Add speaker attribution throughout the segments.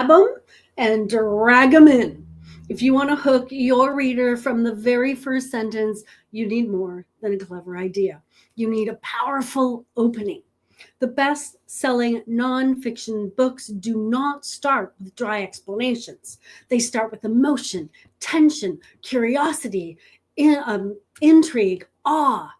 Speaker 1: them and drag them in. If you want to hook your reader from the very first sentence, you need more than a clever idea. You need a powerful opening. The best selling nonfiction books do not start with dry explanations. They start with emotion, tension, curiosity, intrigue, awe.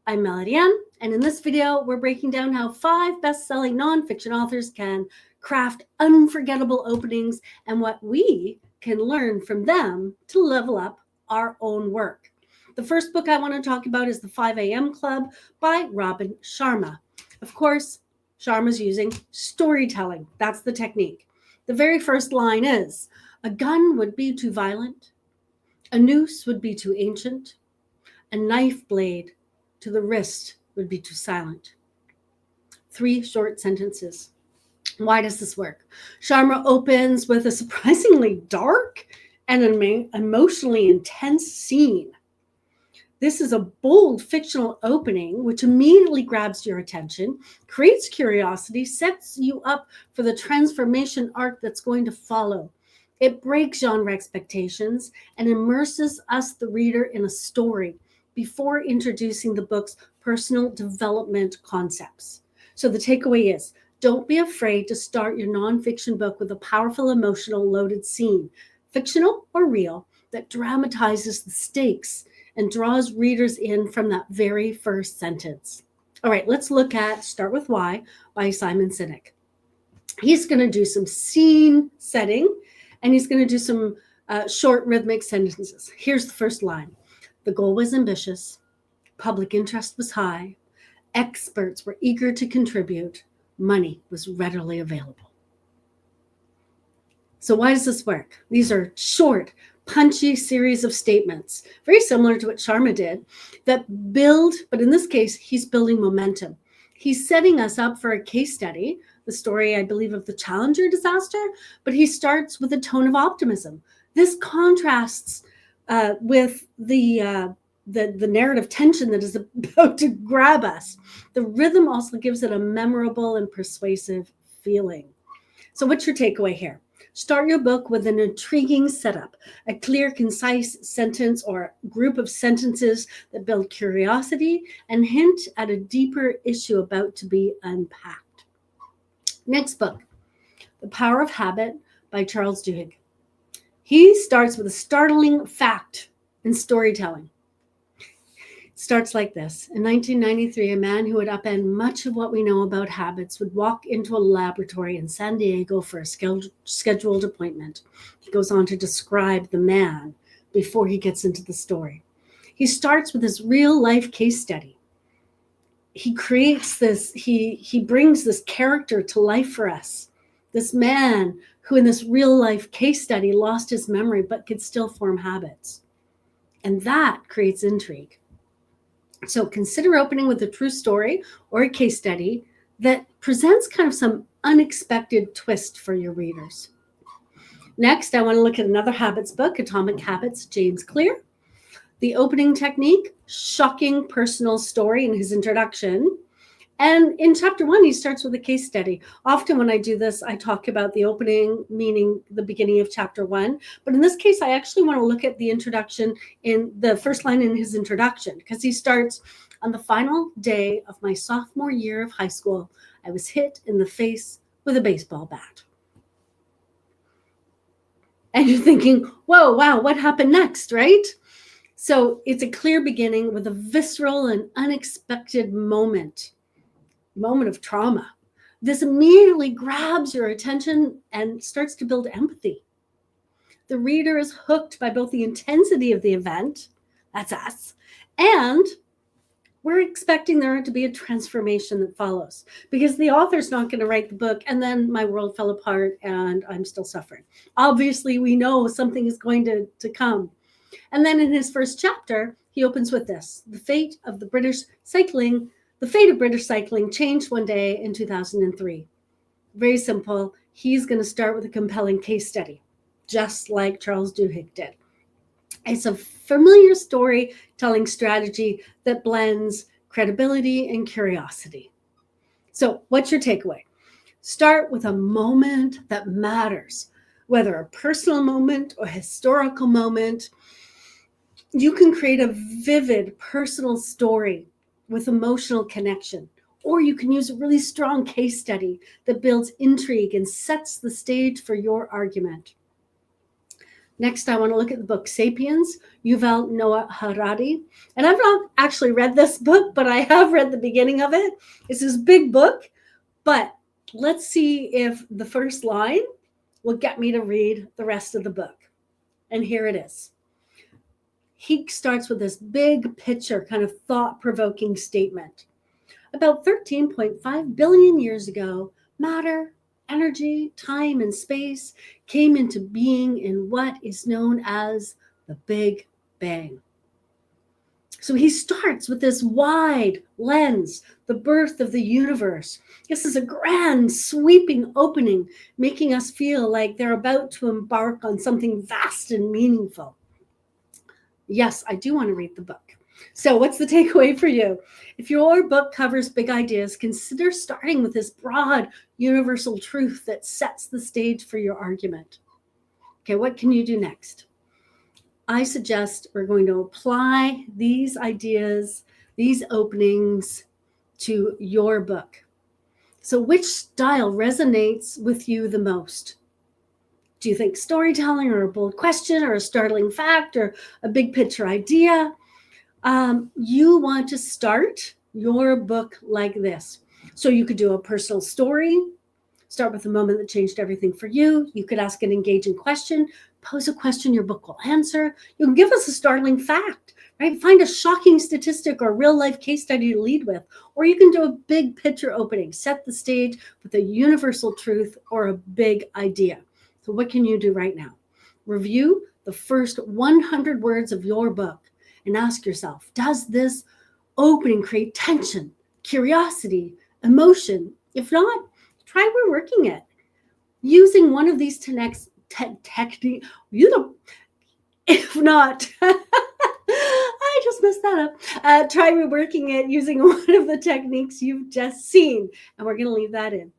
Speaker 1: I'm Melody Ann, and in this video, we're breaking down how 5 best-selling nonfiction authors can craft unforgettable openings and what we can learn from them to level up our own work. The first book I want to talk about is The 5 a.m. Club by Robin Sharma. Of course, Sharma's using storytelling. That's the technique. The very first line is, "A gun would be too violent, a noose would be too ancient, a knife blade to the wrist would be too silent." 3 short sentences. Why does this work? Sharma opens with a surprisingly dark and emotionally intense scene. This is a bold fictional opening which immediately grabs your attention, creates curiosity, sets you up for the transformation arc that's going to follow. It breaks genre expectations and immerses us, the reader, in a story before introducing the book's personal development concepts. So the takeaway is, don't be afraid to start your nonfiction book with a powerful, emotional, loaded scene, fictional or real, that dramatizes the stakes and draws readers in from that very first sentence. All right, let's look at Start With Why by Simon Sinek. He's going to do some scene setting, and he's going to do some short rhythmic sentences. Here's the first line. The goal was ambitious. Public interest was high. Experts were eager to contribute. Money was readily available. So why does this work? These are short, punchy series of statements, very similar to what Sharma did, that build, but in this case, he's building momentum. He's setting us up for a case study, the story, I believe, of the Challenger disaster, but he starts with a tone of optimism. This contrasts with the narrative tension that is about to grab us. The rhythm also gives it a memorable and persuasive feeling. So what's your takeaway here? Start your book with an intriguing setup, a clear, concise sentence or group of sentences that build curiosity and hint at a deeper issue about to be unpacked. Next book, The Power of Habit by Charles Duhigg. He starts with a startling fact in storytelling. Starts like this. In 1993, a man who would upend much of what we know about habits would walk into a laboratory in San Diego for a scheduled appointment. He goes on to describe the man before he gets into the story. He starts with his real life case study. He creates this, he brings this character to life for us. This man who in this real life case study lost his memory but could still form habits. And that creates intrigue. So consider opening with a true story or a case study that presents kind of some unexpected twist for your readers. Next, I want to look at another habits book, Atomic Habits, James Clear. The opening technique, shocking personal story in his introduction. And in chapter 1, he starts with a case study. Often when I do this, I talk about the opening, meaning the beginning of chapter 1. But in this case, I actually want to look at the introduction in the first line in his introduction, because he starts, "On the final day of my sophomore year of high school, I was hit in the face with a baseball bat." And you're thinking, whoa, wow, what happened next, right? So it's a clear beginning with a visceral and unexpected moment of trauma. This immediately grabs your attention and starts to build empathy. The reader is hooked by both the intensity of the event, that's us, and we're expecting there to be a transformation that follows, because the author's not going to write the book and then my world fell apart and I'm still suffering. Obviously, we know something is going to come. And then in his first chapter, he opens with this: the fate of British cycling changed one day in 2003. Very simple. He's going to start with a compelling case study, just like Charles Duhigg did. It's a familiar storytelling strategy that blends credibility and curiosity. So what's your takeaway? Start with a moment that matters, whether a personal moment or historical moment. You can create a vivid personal story with emotional connection, or you can use a really strong case study that builds intrigue and sets the stage for your argument. Next, I want to look at the book Sapiens, Yuval Noah Harari. And I've not actually read this book, but I have read the beginning of it. It's this big book, but let's see if the first line will get me to read the rest of the book. And here it is. He starts with this big picture, kind of thought-provoking statement. About 13.5 billion years ago, matter, energy, time, and space came into being in what is known as the Big Bang. So he starts with this wide lens, the birth of the universe. This is a grand, sweeping opening, making us feel like they're about to embark on something vast and meaningful. Yes, I do want to read the book. So what's the takeaway for you? If your book covers big ideas, consider starting with this broad, universal truth that sets the stage for your argument. Okay, what can you do next? I suggest we're going to apply these ideas, these openings to your book. So which style resonates with you the most? Do you think storytelling or a bold question or a startling fact or a big picture idea? You want to start your book like this. So you could do a personal story, start with a moment that changed everything for you. You could ask an engaging question, pose a question your book will answer. You can give us a startling fact, right? Find a shocking statistic or real life case study to lead with, or you can do a big picture opening, set the stage with a universal truth or a big idea. So what can you do right now? Review the first 100 words of your book and ask yourself, does this opening create tension, curiosity, emotion? If not, try reworking it. Using one of these techniques, if not, I just messed that up. Try reworking it using one of the techniques you've just seen. And we're going to leave that in.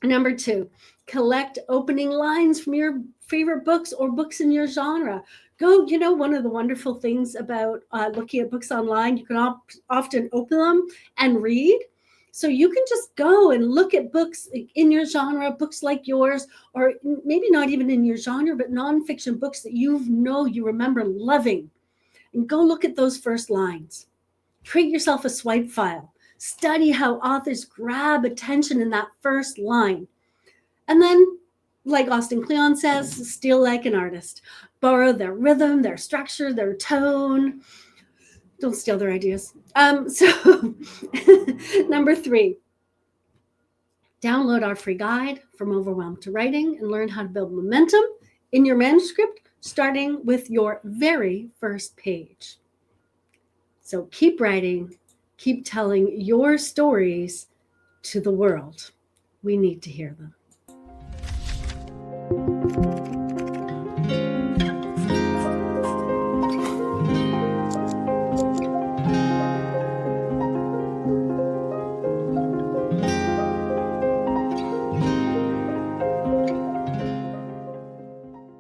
Speaker 1: Number 2, collect opening lines from your favorite books or books in your genre. One of the wonderful things about looking at books online, you can often open them and read. So you can just go and look at books in your genre, books like yours, or maybe not even in your genre, but nonfiction books that you remember loving. And go look at those first lines. Create yourself a swipe file. Study how authors grab attention in that first line. And then, like Austin Kleon says, steal like an artist. Borrow their rhythm, their structure, their tone. Don't steal their ideas. So number 3, download our free guide From Overwhelmed to Writing and learn how to build momentum in your manuscript, starting with your very first page. So keep writing, keep telling your stories to the world. We need to hear them.